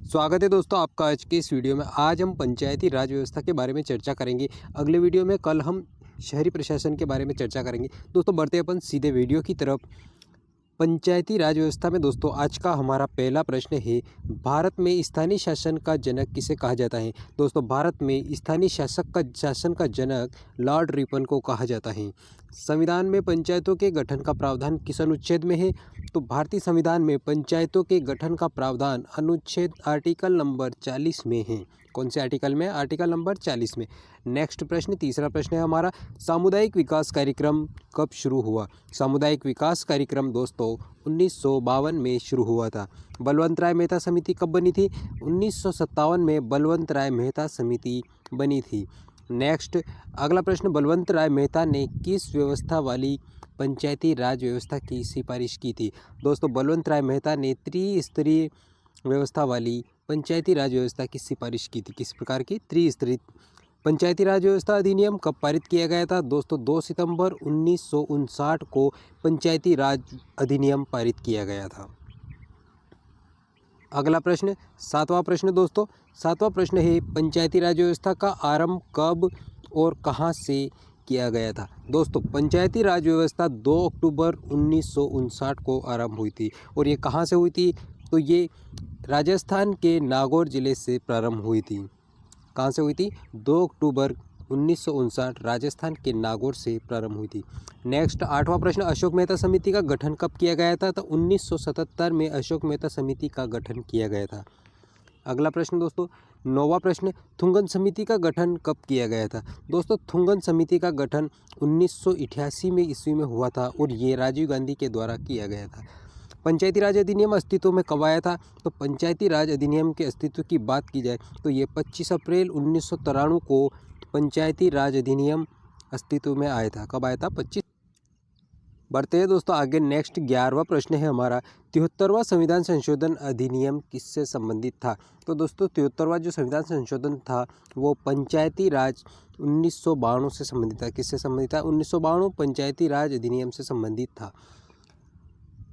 स्वागत है दोस्तों आपका आज के इस वीडियो में। आज हम पंचायती राज व्यवस्था के बारे में चर्चा करेंगे। अगले वीडियो में कल हम शहरी प्रशासन के बारे में चर्चा करेंगे। दोस्तों बढ़ते अपन सीधे वीडियो की तरफ। पंचायती राज व्यवस्था में दोस्तों आज का हमारा पहला प्रश्न है, भारत में स्थानीय शासन का जनक किसे कहा जाता है। दोस्तों भारत में स्थानीय शासन का जनक लॉर्ड रिपन को कहा जाता है। संविधान में पंचायतों के गठन का प्रावधान किस अनुच्छेद में है। तो भारतीय संविधान में पंचायतों के गठन का प्रावधान अनुच्छेद आर्टिकल नंबर 40 में है। कौन से आर्टिकल में? आर्टिकल नंबर 40 में। नेक्स्ट प्रश्न, तीसरा प्रश्न है हमारा, सामुदायिक विकास कार्यक्रम कब शुरू हुआ। सामुदायिक विकास कार्यक्रम दोस्तों 1952 में शुरू हुआ था। बलवंत राय मेहता समिति कब बनी थी? 1957 में बलवंत राय मेहता समिति बनी थी। नेक्स्ट अगला प्रश्न, बलवंत राय मेहता ने किस व्यवस्था वाली पंचायती राज व्यवस्था की सिफारिश की थी। दोस्तों बलवंत राय मेहता ने त्रिस्तरीय व्यवस्था वाली पंचायती राज व्यवस्था की सिफारिश की थी। किस प्रकार की? त्रिस्तरीय। पंचायती राज व्यवस्था अधिनियम कब पारित किया गया था। दोस्तों 2 सितंबर 1959 को पंचायती राज अधिनियम पारित किया गया था। अगला प्रश्न, सातवां प्रश्न दोस्तों, सातवां प्रश्न है, पंचायती राज व्यवस्था का आरंभ कब और कहां से किया गया था। दोस्तों पंचायती राज व्यवस्था 2 अक्टूबर 1959 को आरंभ हुई थी। और ये कहां से हुई थी? तो ये राजस्थान के नागौर जिले से प्रारंभ हुई थी। कहाँ से हुई थी? 2 अक्टूबर 1959 राजस्थान के नागौर से प्रारंभ हुई थी। नेक्स्ट आठवां प्रश्न, अशोक मेहता समिति का गठन कब किया गया था। तो 1977 में अशोक मेहता समिति का गठन किया गया था। अगला प्रश्न दोस्तों, नौवां प्रश्न, थुंगन समिति का गठन कब किया गया था। दोस्तों थुंगन समिति का गठन 1988 में ईस्वी में हुआ था और ये राजीव गांधी के द्वारा किया गया था। पंचायती राज अधिनियम अस्तित्व में कब आया था। तो पंचायती राज अधिनियम के अस्तित्व की बात की जाए तो ये 25 अप्रैल 1993 को पंचायती राज अधिनियम अस्तित्व में आया था। कब आया था? 25। बढ़ते हैं दोस्तों आगे। नेक्स्ट 11वां प्रश्न है हमारा, 73वां संविधान संशोधन अधिनियम किससे संबंधित था। तो दोस्तों 73वां जो संविधान संशोधन था वो पंचायती राज 1992 से संबंधित था। किससे संबंधित था? 1992 पंचायती राज अधिनियम से संबंधित था।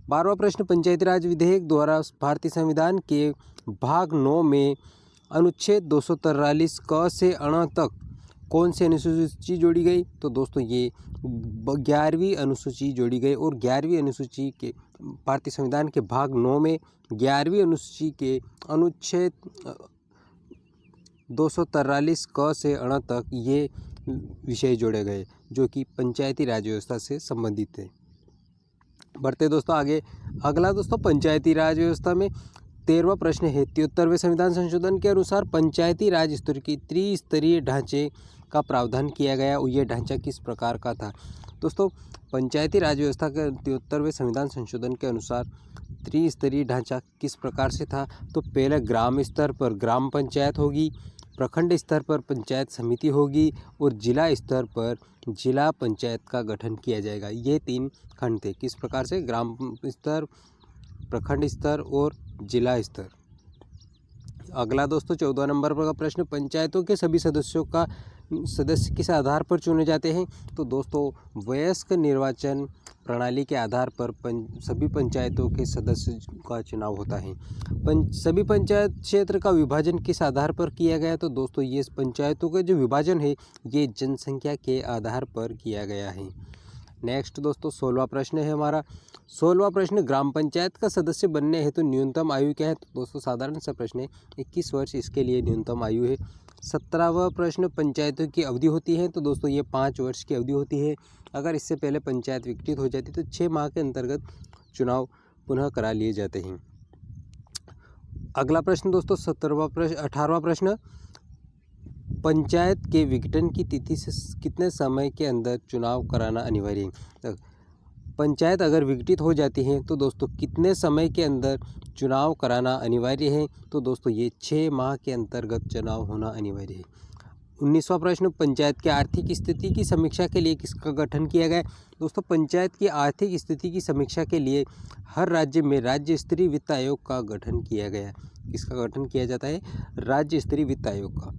12वां प्रश्न, पंचायती राज विधेयक द्वारा भारतीय संविधान के भाग 9 में अनुच्छेद 243 क से अण तक कौन सी अनुसूची जोड़ी गई। तो दोस्तों ये 11वीं अनुसूची जोड़ी गई और 11वीं अनुसूची के भारतीय संविधान के भाग 9 में 11वीं अनुसूची के अनुच्छेद 243 क से अण तक ये विषय जोड़े गए जो कि पंचायती राज व्यवस्था से संबंधित है। बढ़ते दोस्तों आगे। अगला दोस्तों पंचायती राज व्यवस्था में 13वां प्रश्न है, 73वें संविधान संशोधन के अनुसार पंचायती राज स्तर की त्रिस्तरीय ढांचे का प्रावधान किया गया और यह ढांचा किस प्रकार का था। दोस्तों पंचायती राज व्यवस्था के 73वें संविधान संशोधन के अनुसार त्रिस्तरीय ढांचा किस प्रकार से था। तो पहले ग्राम स्तर पर ग्राम पंचायत होगी, प्रखंड स्तर पर पंचायत समिति होगी और जिला स्तर पर जिला पंचायत का गठन किया जाएगा। ये 3 खंड थे। किस प्रकार से? ग्राम स्तर, प्रखंड स्तर और जिला स्तर। अगला दोस्तों 14 नंबर का प्रश्न, पंचायतों के सभी सदस्य किस आधार पर चुने जाते हैं। तो दोस्तों वयस्क निर्वाचन प्रणाली के आधार पर सभी पंचायतों के सदस्य का चुनाव होता है। सभी पंचायत क्षेत्र का विभाजन किस आधार पर किया गया। तो दोस्तों ये पंचायतों का जो विभाजन है ये जनसंख्या के आधार पर किया गया है। नेक्स्ट दोस्तों 16वां प्रश्न है हमारा। 16वां प्रश्न, ग्राम पंचायत का सदस्य बनने हेतु न्यूनतम आयु क्या है। तो दोस्तों साधारण सा प्रश्न है, 21 वर्ष इसके लिए न्यूनतम आयु है। 17वां प्रश्न, पंचायतों की अवधि होती है। तो दोस्तों ये 5 वर्ष की अवधि होती है। अगर इससे पहले पंचायत विघटित हो जाती तो 6 माह के अंतर्गत चुनाव पुनः करा लिए जाते हैं। अगला प्रश्न दोस्तों 18वां प्रश्न, पंचायत के विघटन की तिथि से कितने समय के अंदर चुनाव कराना अनिवार्य है। पंचायत अगर विघटित हो जाती है तो दोस्तों कितने समय के अंदर चुनाव कराना अनिवार्य है। तो दोस्तों ये 6 माह के अंतर्गत चुनाव होना अनिवार्य है। 19वां प्रश्न, पंचायत की आर्थिक स्थिति की समीक्षा के लिए किसका गठन किया गया। दोस्तों पंचायत की आर्थिक स्थिति की समीक्षा के लिए हर राज्य में राज्य स्तरीय वित्त आयोग का गठन किया गया। किसका गठन किया जाता है? राज्य स्तरीय वित्त आयोग का।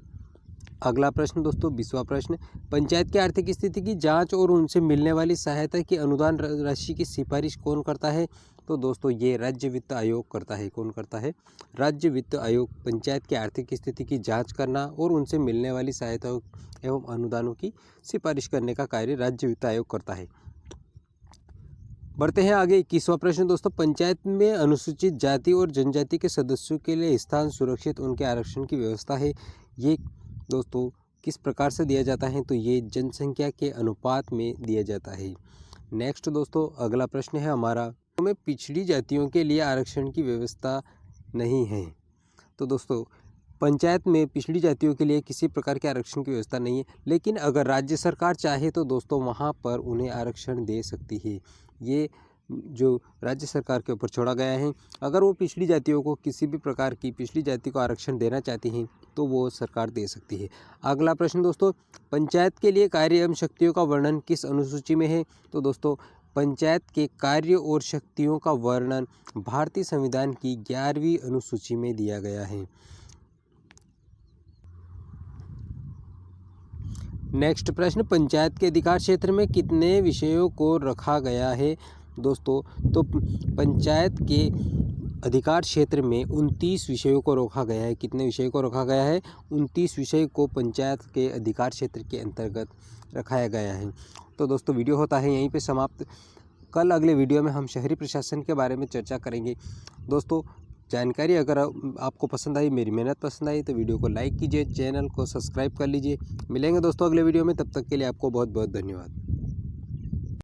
अगला प्रश्न दोस्तों 20वां प्रश्न, पंचायत की आर्थिक स्थिति की जांच और उनसे मिलने वाली सहायता की अनुदान राशि की सिफारिश कौन करता है? तो दोस्तों ये राज्य वित्त आयोग करता है। कौन करता है? राज्य वित्त आयोग पंचायत की आर्थिक स्थिति की जांच करना और उनसे मिलने वाली सहायता एवं अनुदानों की सिफारिश करने का कार्य राज्य वित्त आयोग करता है। बढ़ते हैं आगे 21वां प्रश्न दोस्तों, पंचायत में अनुसूचित जाति और जनजाति के सदस्यों के लिए स्थान सुरक्षित उनके आरक्षण की व्यवस्था है। ये दोस्तों किस प्रकार से दिया जाता है? तो ये जनसंख्या के अनुपात में दिया जाता है। नेक्स्ट दोस्तों अगला प्रश्न है हमारा, में पिछड़ी जातियों के लिए आरक्षण की व्यवस्था नहीं है। तो दोस्तों पंचायत में पिछड़ी जातियों के लिए किसी प्रकार के आरक्षण की व्यवस्था नहीं है, लेकिन अगर राज्य सरकार चाहे तो दोस्तों वहाँ पर उन्हें आरक्षण दे सकती है। ये जो राज्य सरकार के ऊपर छोड़ा गया है। अगर वो पिछड़ी जातियों को किसी भी प्रकार की पिछड़ी जाति को आरक्षण देना चाहती हैं तो वो सरकार दे सकती है। अगला प्रश्न दोस्तों, पंचायत के लिए कार्य एवं शक्तियों का वर्णन किस अनुसूची में है? तो दोस्तों पंचायत के कार्य और शक्तियों का वर्णन भारतीय संविधान की 11वीं अनुसूची में दिया गया है। नेक्स्ट प्रश्न, पंचायत के अधिकार क्षेत्र में कितने विषयों को रखा गया है? दोस्तों तो पंचायत के अधिकार क्षेत्र में 29 विषयों को रखा गया है। कितने विषय को रखा गया है? 29 विषय को पंचायत के अधिकार क्षेत्र के अंतर्गत रखाया गया है। तो दोस्तों वीडियो होता है यहीं पे समाप्त। कल अगले वीडियो में हम शहरी प्रशासन के बारे में चर्चा करेंगे। दोस्तों जानकारी अगर आपको पसंद आई, मेरी मेहनत पसंद आई तो वीडियो को लाइक कीजिए, चैनल को सब्सक्राइब कर लीजिए। मिलेंगे दोस्तों अगले वीडियो में, तब तक के लिए आपको बहुत बहुत धन्यवाद।